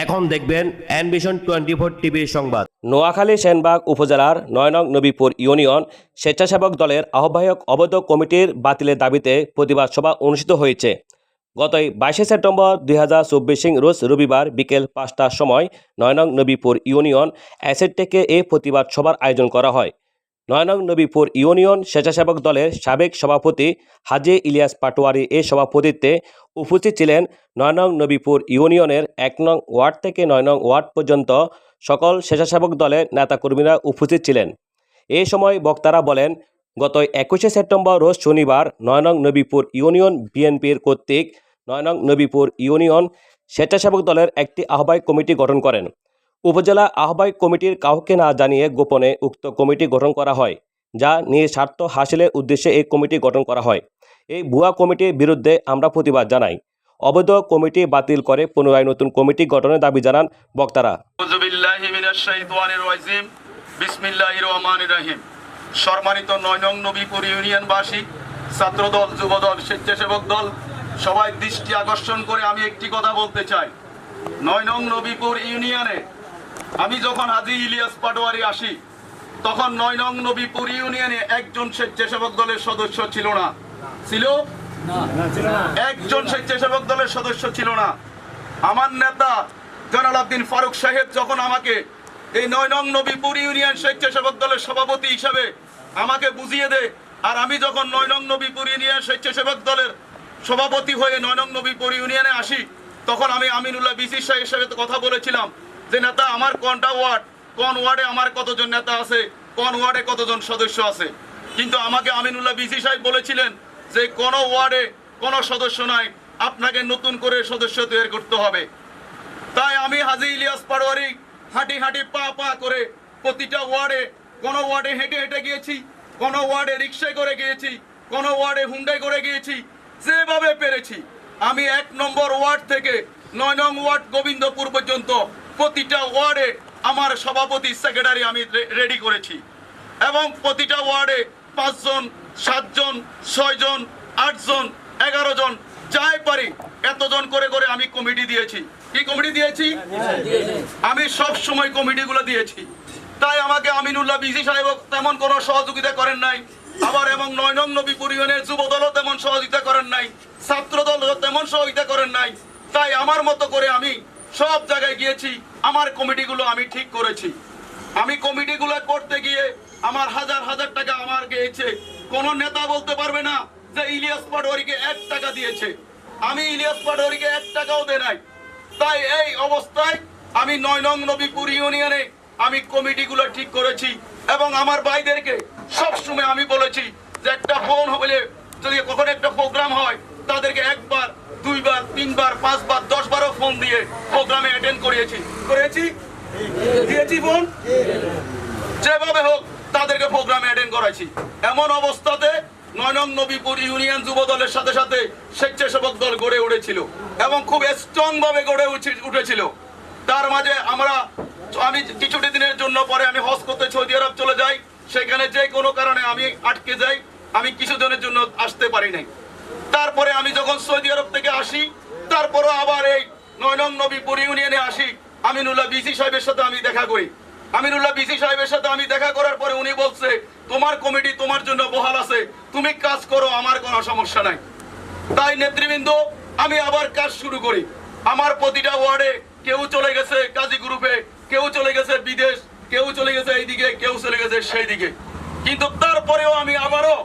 এখন দেখবেন এনভিশন 24 টিভির সংবাদ। নোয়াখালী সেনবাগ উপজেলার ৯ নং নবীপুর ইউনিয়ন স্বেচ্ছাসেবক দলের আহ্বায়ক অবৈধ কমিটির বাতিলের দাবিতে প্রতিবাদ সভা অনুষ্ঠিত হয়েছে। গত 22 সেপ্টেম্বর 2024 রোজ রবিবার বিকেল ৫টার সময় ৯ নং নবীপুর ইউনিয়ন অ্যাসেট থেকে এই প্রতিবাদ সভার আয়োজন করা হয়। ৯ নং নবীপুর ইউনিয়ন স্বেচ্ছাসেবক দলের সাবেক সভাপতি হাজী ইলিয়াস পাটোয়ারি এই সভাপতিত্বে উপস্থিত ছিলেন ৯ নং নবীপুর ইউনিয়নের ১ নং ওয়ার্ড থেকে ৯ নং ওয়ার্ড পর্যন্ত সকল স্বেচ্ছাসেবক দলের নেতাকর্মীরা উপস্থিত ছিলেন। এই সময় বক্তারা বলেন, গত ২১ সেপ্টেম্বর রোজ শনিবার ৯ নং নবীপুর ইউনিয়ন বিএনপির কর্তৃক ৯ নং নবীপুর ইউনিয়ন স্বেচ্ছাসেবক দলের একটি আহ্বায়ক কমিটি গঠন করেন। উপজেলা আহ্বায়ক কমিটির কাউকে না জানিয়ে গোপনে উক্ত কমিটি গঠন করা হয়, যা নিজ স্বার্থ হাসিলের উদ্দেশ্যে এই কমিটি গঠন করা হয়। এই ভুয়া কমিটির বিরুদ্ধে আমরা প্রতিবাদ জানাই। অবৈধ কমিটি বাতিল করে পুনরায় নতুন কমিটি গঠনের দাবি জানান বক্তারা। সম্মানিত ৯ নং নবীপুর ইউনিয়নবাসী, ছাত্রদল, যুবদল, স্বেচ্ছাসেবক দল সবাই দৃষ্টি আকর্ষণ করে আমি একটি কথা বলতে চাই। ৯ নং নবীপুর ইউনিয়নে আমি যখন হাজী ইলিয়াস পাটোয়ারি আসি, তখন ৯ নং নবীপুর ইউনিয়নে একজন স্বেচ্ছাসেবক দলের সদস্য ছিল না। ছিল একজন স্বেচ্ছাসেবক দলের সদস্য ছিল না। আমার নেতা জয়নাল আবদিন ফারুক সাহেব যখন আমাকে এই ৯ নং নবীপুর ইউনিয়ন স্বেচ্ছাসেবক দলের সভাপতি হিসাবে আমাকে বুঝিয়ে দেয়, আর আমি যখন ৯ নং নবীপুর ইউনিয়ন স্বেচ্ছাসেবক দলের সভাপতি হয়ে ৯ নং নবীপুর ইউনিয়নে আসি, তখন আমি আমিনুল্লাহ বিসি সাহেবের সাথে কথা বলেছিলাম যে নেতা, আমার কোনটা ওয়ার্ড, কোন ওয়ার্ডে আমার কতজন নেতা আছে, কোন ওয়ার্ডে কতজন সদস্য আছে। কিন্তু আমাকে আমিনুল্লাহ বিসি সাহেব বলেছিলেন যে কোন ওয়ার্ডে কোনো সদস্য নাই, আপনাকে নতুন করে সদস্য তৈরি করতে হবে। তাই আমি হাজী ইলিয়াস পাটোয়ারি হাঁটি হাঁটি পা পা করে প্রতিটা ওয়ার্ডে, কোনো ওয়ার্ডে হেঁটে হেঁটে গিয়েছি, কোনো ওয়ার্ডে রিক্সায় করে গিয়েছি, কোনো ওয়ার্ডে হুন্ডাই করে গিয়েছি, যেভাবে পেরেছি। আমি ১ নম্বর ওয়ার্ড থেকে ৯ নং ওয়ার্ড গোবিন্দপুর পর্যন্ত প্রতিটা ওয়ার্ডে আমার সভাপতি, সেক্রেটারি আমি রেডি করেছি, এবং প্রতিটা ওয়ার্ডে ৫ জন, ৭ জন, ৬ জন, ৮ জন, ১১ জন, যাই পারি এতজন করে করে আমি কমিটি দিয়েছি। কি কমিটি দিয়েছি? আমি সব সময় কমিটিগুলো দিয়েছি। তাই আমাকে আমিনুল্লাহ বিসি সাহেব তেমন কোনো সহযোগিতা করেন নাই, আবার এবং ৯ নং নবীপুর ইউনিয়নের যুবদলও তেমন সহযোগিতা করেন নাই, ছাত্রদলও তেমন সহযোগিতা করেন নাই। তাই আমার মতো করে আমি সব জায়গায় গিয়েছি, আমার কমিটিগুলো আমি ঠিক করেছি। আমি কমিটিগুলো করতে গিয়ে আমার হাজার হাজার টাকা আমার গিয়েছে। কোন নেতা বলতে পারবে না যে ইলিয়াস পাটোয়ারিকে ১ টাকা দিয়েছে। আমি ইলিয়াস পাটোয়ারিকে ১ টাকাও দেই নাই। তাই এই অবস্থায় আমি ৯ নং নবীপুর ইউনিয়নে আমি কমিটিগুলো ঠিক করেছি, এবং আমার ভাইদেরকে সবসময় আমি বলেছি যে একটা ফোন হলে যদি কখনো একটা প্রোগ্রাম হয়, তাদেরকে ১ বার, ২ বার, ৩ বার, ৫ বার, ১০ বারও ফোন দিয়ে প্রোগ্রামে অ্যাটেন্ড করিয়েছি দিয়েছি ফোন, যেভাবে হোক তাদেরকে প্রোগ্রামে অ্যাটেন্ড করাইছি। এমন অবস্থাতে ৯ নং নবীপুর ইউনিয়ন যুব দলের সাথে সাথে স্বেচ্ছাসেবক দল গড়ে উঠেছিল, এবং খুব স্ট্রং ভাবে গড়ে উঠেছিল। তার মাঝে আমি কিছুটি দিনের জন্য পরে আমি হজ করতে সৌদি আরব চলে যাই। সেখানে যে কোনো কারণে আমি আটকে যাই, আমি কিছুদিনের জন্য আসতে পারি নাই। তারপরে আমি যখন সৌদি আরব থেকে আসি, তারপরে আবার এই ৯ নং নবীপুর ইউনিয়নে আসি, আমিনুল্লাহ বিসি সাহেবের সাথে আমি দেখা করি। আমিনুল্লাহ বিসি সাহেবের সাথে আমি দেখা করার পরে উনি বলছে, তোমার কমিটি তোমার জন্য বহাল আছে, তুমি কাজ করো, আমার কোনো সমস্যা নাই। তাই নেতৃবৃন্দ, আমি আবার কাজ শুরু করি। আমার প্রতিটা ওয়ার্ডে কেউ চলে গেছে কাজী গ্রুপে, কেউ চলে গেছে বিদেশ, কেউ চলে গেছে এইদিকে, কেউ চলে গেছে সেই দিকে। কিন্তু তারপরেও আমি আবারও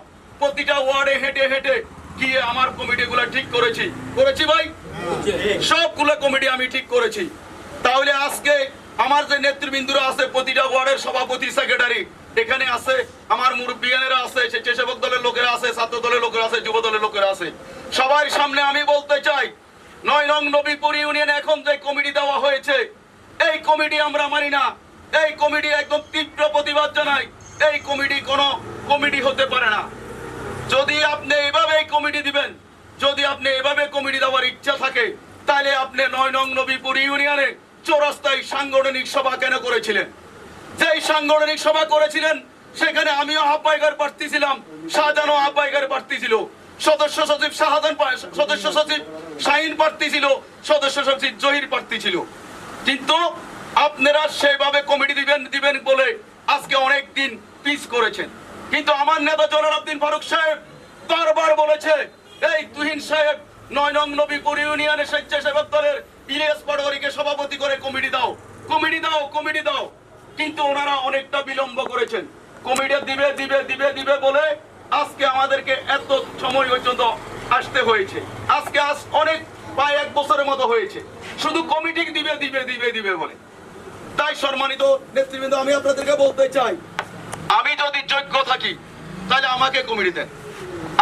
প্রতিটা ওয়ার্ডে হেঁটে হেঁটে গিয়ে আমার কমিটিগুলো ঠিক করেছি ভাই, সবগুলো কমিটি আমি ঠিক করেছি। তাহলে আজকে আমার যে নেতৃবৃন্দরা আছে, প্রতিটা ওয়ার্ডের সভাপতি, সেক্রেটারি এখানে আছে, আমার মুরব্বিয়ানেরা আছে, স্বেচ্ছাসেবক দলের লোকেরা আছে, ছাত্র দলের লোকেরা আছে, যুব দলের লোকেরা আছে। সবার সামনে আমি বলতে চাই, ৯ নং নবীপুর ইউনিয়নে এখন যে কমিটি দেওয়া হয়েছে, এই কমিটি আমরা মানি না। এই কমিটি একদম তীব্র প্রতিবাদ জানাই। এই কমিটি কোনো কমিটি হতে পারে না। যদি আপনি এভাবে কমিটি দিবেন, যদি আপনি এভাবে কমিটি দেওয়ার ইচ্ছা থাকে, তাহলে আপনি ৯ নং নবীপুর ইউনিয়নে চৌরাস্তায় সাংগঠনিক সভা কেন করেছিলেন? যেই সাংগঠনিক সভা করেছিলেন সেখানে আমিও আহ্বায়কের প্রার্থী ছিলাম, শাহজাহানও আহ্বায়কের প্রার্থী ছিল, সদস্য সচিব শাহজাহান সদস্য সচিব শাহিন প্রার্থী ছিল, সদস্য সচিব জহির প্রার্থী ছিল। কিন্তু আপনারা সেভাবে কমিটি দিবেন বলে আজকে অনেক দিন পিস করেছেন। কিন্তু আমার নেতা জলালউদ্দিন ফারুক সাহেব বারবার বলেছে, এই তুহিন সাহেব ৯ নং নবীপুর ইউনিয়নের স্বেচ্ছাসেবক দলের ইলিয়াস পাটোয়ারিকে সভাপতি করে কমিটি দাও, কমিটি দাও, কমিটি দাও। কিন্তু ওনারা অনেকটা বিলম্ব করেছেন। কমিটি দিবে বলে আজকে আমাদেরকে এত সময় পর্যন্ত আসতে হয়েছে। আজকে অনেক প্রায় 1 বছরের মতো হয়েছে শুধু কমিটি দিবে বলে। তাই সম্মানিত নেতৃবৃন্দ, আমি আপনাদেরকে বলতে চাই, আমি যদি যোগ্য থাকি তাহলে আমাকে কমিটি দেন।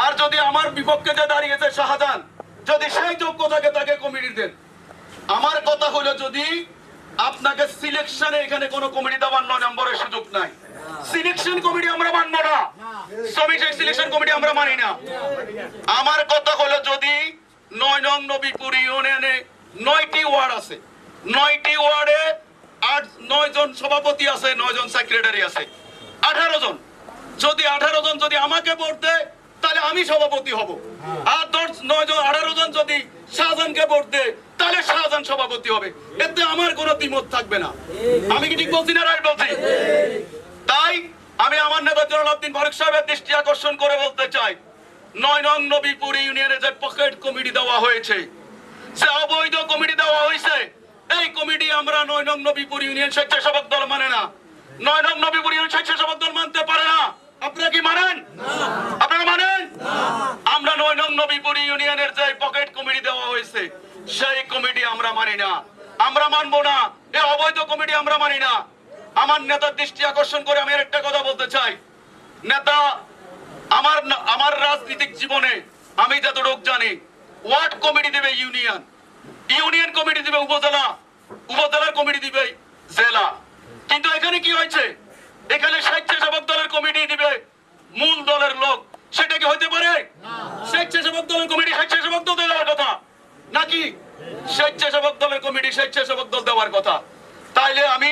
আর যদি আমার বিপক্ষে যে দাঁড়িয়েছে শাহজাহান, যদি সেই যোগ্য থাকে তাকে কমিটি দেন। আমার কথা হলো, যদি আপনাকে সিলেকশনে এখানে কোনো কমিটি দেওয়ার 9 নম্বরের সুযোগ নাই। সিলেকশন কমিটি আমরা মানব না, শ্রমিক সিলেকশন কমিটি আমরা মানি না। আমার কথা হলো, যদি 9 নং নবীপুর ইউনিয়নে 9টি ওয়ার্ড আছে, 9টি ওয়ার্ডে 9 জন সভাপতি আছে, 9 জন সেক্রেটারি আছে, 18 জন। যদি 18 জন যদি আমাকে ভোট দেয় তাহলে আমি সভাপতি হব। আর 18 জন যদি শাহজাহানকে ভোট দেয় তাহলে শাহজাহান সভাপতি হবে। এতে আমার কোনো দ্বিমত থাকবে না। আমি কি ঠিক বলছি না রাইট বলছি? তাই আমি আমার নেতা জলালউদ্দিন ফারুক সাহেবের দৃষ্টি আকর্ষণ করে বলতে চাই, 9 নং নবীপুর ইউনিয়নে যে পকেট কমিটি দেওয়া হয়েছে, যে অবৈধ কমিটি দেওয়া হয়েছে, এই কমিটি আমরা 9 নং নবীপুর ইউনিয়ন স্বেচ্ছাসেবক দল মানে না। 9 নং নবীপুর ইউনিয়ন স্বেচ্ছাসেবক দল মানতে পারে না। আপনারা কি মানেন? আপনারা মানেন? আমরা 9 নং নবীপুর ইউনিয়নের যে পকেট কমিটি দেওয়া হয়েছে সেই কমিটি আমরা মানি না, আমরা মানবো না। এই অবৈধ কমিটি আমরা মানি না। আমার নেতার দৃষ্টি আকর্ষণ করে আমি একটা কথা বলতে চাই, নেতা আমার রাজনৈতিক জীবনে আমি যতটুকু জানি, ওয়ার্ড কমিটি দেবে ইউনিয়ন, ইউনিয়ন কমিটি দিবে উপজেলা, উপজেলার কমিটি দিবে জেলা। কিন্তু এখানে কি হয়েছে? এখানে স্বেচ্ছাসেবক দলের কমিটি দিবে মূল দলের লোক। সেটা কি হইতে পারে? স্বেচ্ছাসেবক দলের কমিটি স্বেচ্ছাসেবক দল দেওয়ার কথা নাকি? স্বেচ্ছাসেবক দলের কমিটি স্বেচ্ছাসেবক দল দেওয়ার কথা। তাইলে আমি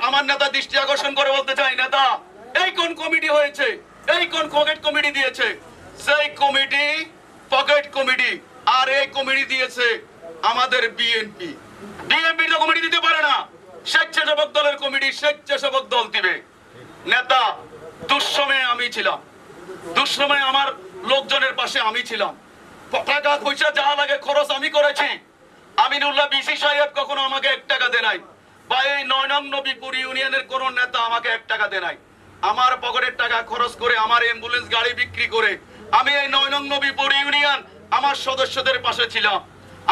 আমার নেতা দৃষ্টি আকর্ষণ করে বলতে চাই, নেতা এই কোন কমিটি হয়েছে, এই কোন পকেট কমিটি দিয়েছে? সেই কমিটি পকেট কমিটি। আর এই কমিটি দিয়েছে আমাদের বিএনপি। বিএনপি তো কমিটি দিতে পারে না। স্বেচ্ছাসেবক দলের কমিটি স্বেচ্ছাসেবক দল দিবে। নেতা দুঃসময়ে আমি ছিলাম, দুঃসময়ে আমার লোকজনের পাশে আমি ছিলাম। টাকা পয়সা যা লাগে খরচ আমি করেছি। আমিনুল্লাহ বিসি সাহেব কখনো আমাকে 1 টাকা দেয় নাই, বা এই 9 নং নবীপুর ইউনিয়নের কোন নেতা আমাকে 1 টাকা দেয় নাই। আমার পকেটের টাকা খরচ করে, আমার অ্যাম্বুলেন্স গাড়ি বিক্রি করে আমি এই 9 নং নবীপুর ইউনিয়ন আমার সদস্যদের পাশে ছিলাম।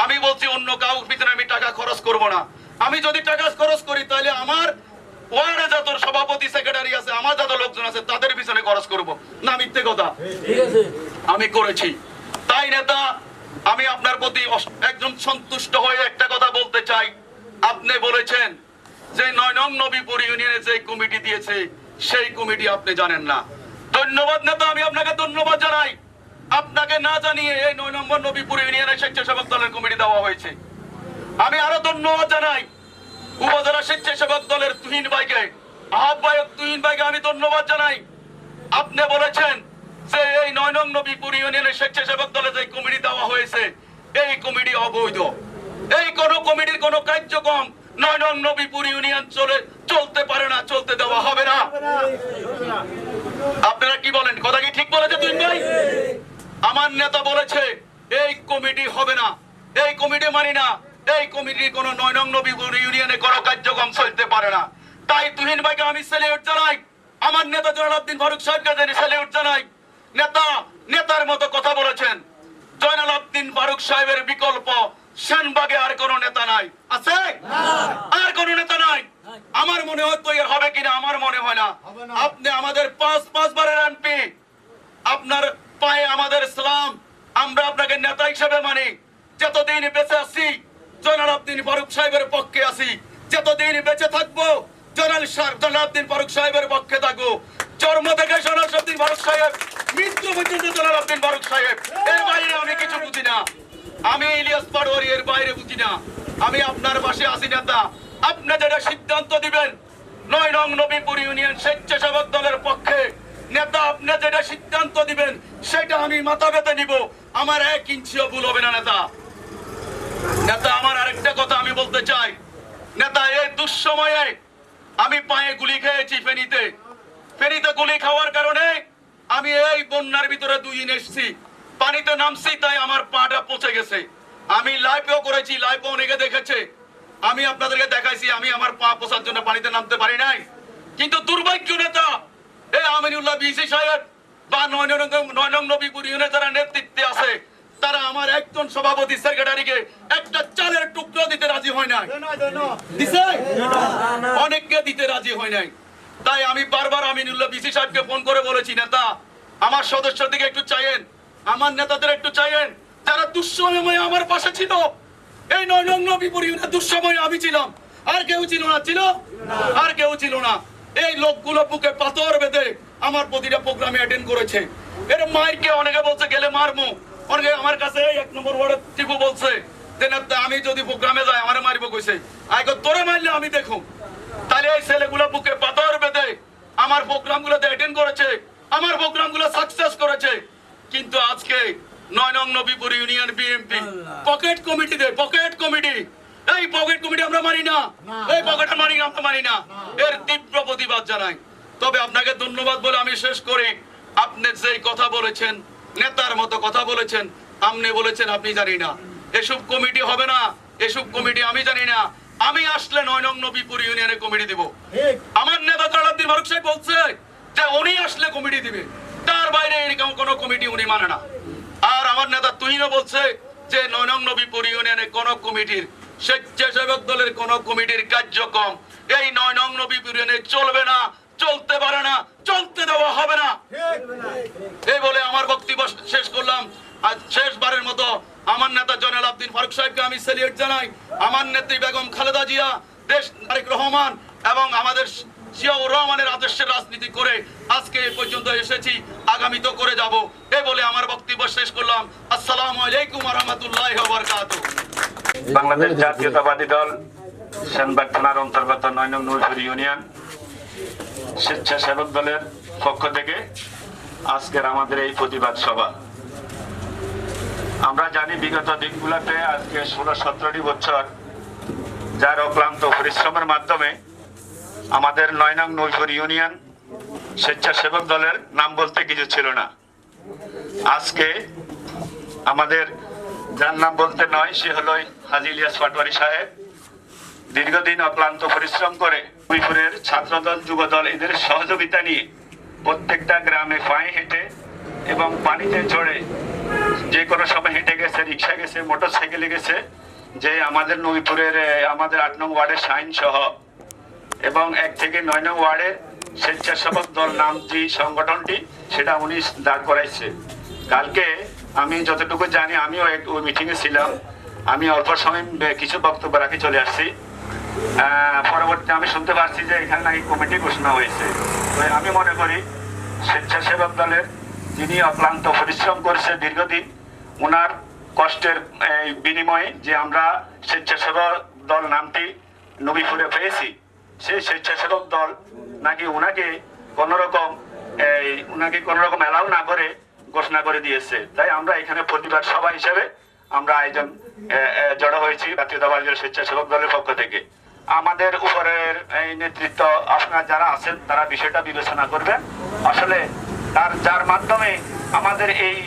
আমি বলছি অন্য কাউর পিছনে আমি টাকা খরচ করব না। আমি যদি টাকা খরচ করি তাহলে আমার ওয়ার্ডে যত সভাপতি সেক্রেটারি আছে, আমার যত লোকজন আছে তাদের পিছনে খরচ করব না। মিথ্যে কথা? ঠিক আছে, আমি করেছি। তাই নেতা, আমি আপনার প্রতি একদম সন্তুষ্ট হয়ে একটা কথা বলতে চাই। আপনি বলেছেন যে 9 নং নবীপুর ইউনিয়নে যে কমিটি দিয়েছে সেই কমিটি আপনি জানেন না। ধন্যবাদ নেতা, আমি আপনাকে ধন্যবাদ জানাই। আপনাকে না জানিয়ে এই 9 নম্বর নবীপুর ইউনিয়নের স্বেচ্ছাসেবক দলের কমিটি দেওয়া হয়েছে। আমি আরো ধন্যবাদ জানাই উপজেলা স্বেচ্ছাসেবক দলের তুহিন ভাইকে, আহ্বায়ক তুহিন ভাইকে আমি ধন্যবাদ জানাই। আপনি বলেছেন যে এই 9 নং নবীপুর ইউনিয়নের স্বেচ্ছাসেবক দলে যে কমিটি দেওয়া হয়েছে এই কমিটি অবৈধ। এই কোন কমিটির কোন কার্যক্রম 9 নং নবীপুর ইউনিয়ন চলতে পারে না, চলতে দেওয়া হবে না। আপনারা কি বলেন? কথা কি ঠিক বলেছে তুহিন ভাই? আমার নেতা বলেছে এই কমিটি হবে না, এই কমিটি মানি না, এই কমিটির কোন 9 নং নবীপুর ইউনিয়নে কোন কার্যক্রম চলতে পারে না। তাই তুহিন ভাইকে আমি স্যালিউট জানাই, আমার নেতা জলালউদ্দিন ফারুক সাহেবকে স্যালিউট জানাই। নেতার মতো কথা বলেছেন। জয়নাল-আবদিন ফারুক সাহেবের বিকল্প সেনবাগে আর কোন নেতা নাই। আছে? আর কোন নেতা নাই। আমার মনে হয় তো এর হবে কিনা আমার মনে হয় না। আপনি আমাদের 5 বারের এমপি, আপনার পায়ে আমাদের সালাম। আমরা আপনাকে নেতা হিসেবে মানি। যতদিন বেঁচে আছি জয়নাল-আবদিন ফারুক সাহেবের পক্ষে আছি, যতদিন বেঁচে থাকবো জয়নাল-আবদিন ফারুক সাহেবের পক্ষে থাকবো। জন্ম থেকে জয়নাল-আবদিন ফারুক সাহেব, মৃত্যু পর্যন্ত জয়নাল-আবদিন ফারুক সাহেব। এর বাইরে আমি কিছু বুঝি না। আমি ইলিয়াস পাটোয়ারি, এর বাইরে বুঝি না। আমি আপনার পাশে আছি নেতা। আপনি যেটা সিদ্ধান্ত দিবেন 9 নং নবীপুর ইউনিয়ন স্বেচ্ছাসেবক দলের পক্ষে নেতা আপনি যেটা সিদ্ধান্ত দিবেন সেটা আমি মাথা পেতে নিব। আমার 1 ইঞ্চিও ভুল হবে না নেতা। নেতা আমার আরেকটা কথা আমি বলতে চাই, নেতা এই দুঃসময়ে আমি পায়ে গুলি খেয়েছি ফেনীতে গুলি খাওয়ার কারণে আমি এই বন্যার ভিতরে 2 দিন এসেছি, পানিতে নামছি, তাই আমার পাটা পচে গেছে। আমি লাইভও করেছি, লাইভও অনেকে দেখেছে, আমি আপনাদেরকে দেখাইছি আমি আমার পা পচার জন্য পানিতে নামতে পারি নাই। কিন্তু দুর্ভাগ্য নেতা এই আমিনুল্লাহ বিসি সাহেব বা 9 নং নবীপুর ইউনিয়নের যারা নেতৃত্বে আছে তারা আমার একজন সভাপতি সেক্রেটারিকে একটা চালের টুকরো দিতে রাজি হয় নাই, দিছে অনেককে দিতে রাজি হয় নাই। তাই আমি বারবার আমিনুল্লাহ বিসি সাহেবকে ফোন করে বলেছি, নেতা আমার সদস্যদের দিকে একটু চাইেন, আমার নেতাদের একটু চাইেন যারা দুঃসময়ে আমার পাশে ছিল। এই 9 নং নবীপুর ইউনিয়নের দুঃসময়ে আমি ছিলাম, আর কেউ ছিল না, ছিল আর কেউ ছিল না। এই লোকগুলো বুকে পাথর বেঁধে আমার প্রতিটা প্রোগ্রামে অ্যাটেন্ড করেছে। এর মাইকে অনেকে বলছে গেলে মারমু, অনেকে আমার কাছে 1 নম্বর ওয়ার্ডের টিপু বলছে যে নেতা আমি যদি প্রোগ্রামে যাই আমারে মারবো কইছে, আইগো তোরে মারলে আমি দেখো। তাহলে এই ছেলেগুলো বুকে পাথর বেঁধে আমার প্রোগ্রামগুলোতে অ্যাটেন্ড করেছে, আমার প্রোগ্রামগুলো সাকসেস করেছে। কিন্তু আজকে 9 নং Nabipur union BMP pocket committee এই পকেট কমিটি আমরা মানি না, এই পকেট মানি আমরা মানি না, এর তীব্র প্রতিবাদ জানাই। তবে আপনাকে ধন্যবাদ বলে আমি শেষ করি। আপনি যেই কথা বলেছেন নেতার মতো কথা বলেছেন, আপনি বলেছেন আপনি জানি না এসব কমিটি হবে না, এসব কমিটি আমি জানি না, আমি আসলে 9 নং নবীপুর ইউনিয়নে কমিটি দিব। আমার নেতা তালাদ্দিন ফারুক সাহেব বলছে যে উনি আসলে কমিটি দিবে, তার বাইরে এরকম কোনো কমিটি উনি মানে না। আর আমার নেতা তুহিনও বলছে যে 9 নং নবীপুর ইউনিয়নে কোন কমিটির স্বেচ্ছাসেবক দলের কোন কমিটির কার্যক্রম এই 9 নং নবীপুর ইউনিয়নে চলবে না, চলতে পারে না, চলতে দেওয়া হবে না। এই বলে আমার বক্তব্য শেষ করলাম। আজ শেষবারের মতো আমার নেতা জয়নাল আবদিন ফারুক সাহেবকে আমি সেলিউট জানাই, আমার নেত্রী বেগম খালেদা জিয়া, দেশ তারেক রহমান এবং আমাদের জিয়াউর রহমানের আদর্শের রাজনীতি করে আজকে এই পর্যন্ত এসেছি, আগামী তো করে যাব। এই বলে আমার বক্তব্য শেষ করলাম। আসসালামু আলাইকুম ওয়া রাহমাতুল্লাহি ওয়া বারাকাতুহু। বাংলাদেশ জাতীয়তাবাদী দল সেনবাগ থানার অন্তর্গত 9 নং নবীপুর ইউনিয়ন স্বেচ্ছাসেবক দলের পক্ষ থেকে আজকের আমাদের এই প্রতিবাদ সভা। আমরা জানি বিগত দিনগুলোতে আজকে 16-17টি বছর যার অক্লান্ত পরিশ্রমের মাধ্যমে আমাদের 9 নং নবীপুর ইউনিয়ন স্বেচ্ছাসেবক দলের নাম বলতে কিছু ছিল না। আজকে আমাদের যার নাম বলতে নয় সে হলো হাজী ইলিয়াস পাটোয়ারী সাহেব, দীর্ঘদিন অক্লান্ত পরিশ্রম করে নবীপুরের ছাত্রদল যুবদল এদের সহযোগিতা নিয়ে প্রত্যেকটা গ্রামে পায়ে হেঁটে এবং পানিতে চড়ে যে কোনো সময় হেঁটে গেছে, রিক্সা গেছে, মোটর সাইকেলে গেছে, যে আমাদের নবীপুরের আমাদের 8 নং ওয়ার্ডের শাহিন সহ এবং 1 থেকে 9 নং ওয়ার্ডের স্বেচ্ছাসেবক দল নাম যে সংগঠনটি সেটা উনি দাঁড় করাইছে। কালকে আমি যতটুকু জানি আমিও ওই মিটিংয়ে ছিলাম, আমি অল্প সময় কিছু বক্তব্য রাখি চলে আসছি। পরবর্তীতে আমি শুনতে পারছি যে এখানে নাকি কমিটি ঘোষণা হয়েছে। তো আমি মনে করি স্বেচ্ছাসেবক দলের যিনি অক্লান্ত পরিশ্রম করেছে দীর্ঘদিন, ওনার কষ্টের বিনিময়ে যে আমরা স্বেচ্ছাসেবক দল নামটি নবীপুরে পেয়েছি, সেই স্বেচ্ছাসেবক দল নাকি ওনাকে কোনোরকম অ্যালাউ না করে ঘোষণা করে দিয়েছে। তাই আমরা এখানে প্রতিবাদ সভা হিসেবে আমরা আয়োজন জড়ো হয়েছি জাতীয়তাবাদী স্বেচ্ছাসেবক দলের পক্ষ থেকে। আমাদের উপরের এই নেতৃত্ব আপনারা যারা আছেন তারা বিষয়টা বিবেচনা করবেন। আসলে যার মাধ্যমে আমাদের এই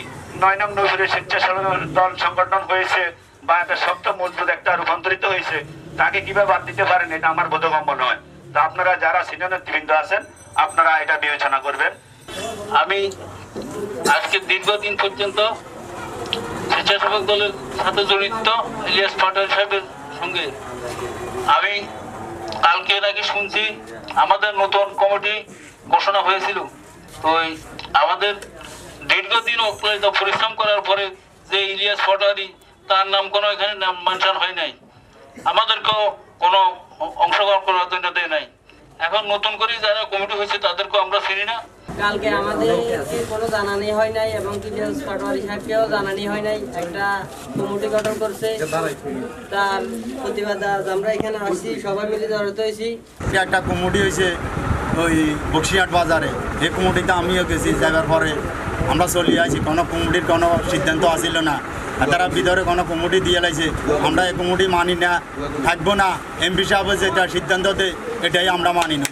9 নং নবীপুরের স্বেচ্ছাসেবক দল সংগঠন হয়েছে বা একটা শক্ত মজবুত একটা রূপান্তরিত হয়েছে, তাকে কিভাবে বাদ দিতে পারেন এটা আমার বোধগম্য নয়। তা আপনারা যারা সিনিয়র নেতৃবৃন্দ আছেন আপনারা এটা বিবেচনা করবেন। আমি আজকে দীর্ঘদিন পর্যন্ত স্বেচ্ছাসেবক দলের সাথে জড়িত ইলিয়াস পাটোয়ারী সাহেবের সঙ্গে। আমি কালকে নাকি শুনছি আমাদের নতুন কমিটি ঘোষণা হয়েছিল। তো আমাদের দীর্ঘদিন অক্লান্ত পরিশ্রম করার পরে যে ইলিয়াস পাটোয়ারী, তার নাম কোনো এখানে নাম মেনশন হয় নাই, আমাদেরকেও কোনো অংশগ্রহণ করার জন্য দেয় নাই। এখন নতুন করে যারা কমিটি হয়েছে তাদেরকেও আমরা চিনি না। কালকে আমাদেরকে কোনো জানানি হয় নাই এবং কি পাটোয়ারি সাহেবকেও জানানি হয় নাই। একটা কমিটি গঠন করছে, তার প্রতিবাদ আজ আমরা এখানে আসছি, সবাই মিলে জড়িত হয়েছি। একটা কমিটি হয়েছে ওই বক্সিহাট বাজারে, এই কমিটিতে আমিও গেছি। যাবার পরে আমরা চলে আসি, কোনো কমিটির কোনো সিদ্ধান্ত আসিল না। আর তারা ভিতরে কোনো কমিটি দিয়ে লাইছে, আমরা এই কমিটি মানি না, থাকবো না। এমপি সাহেব যেটা সিদ্ধান্ত দেয় এটাই আমরা মানি না।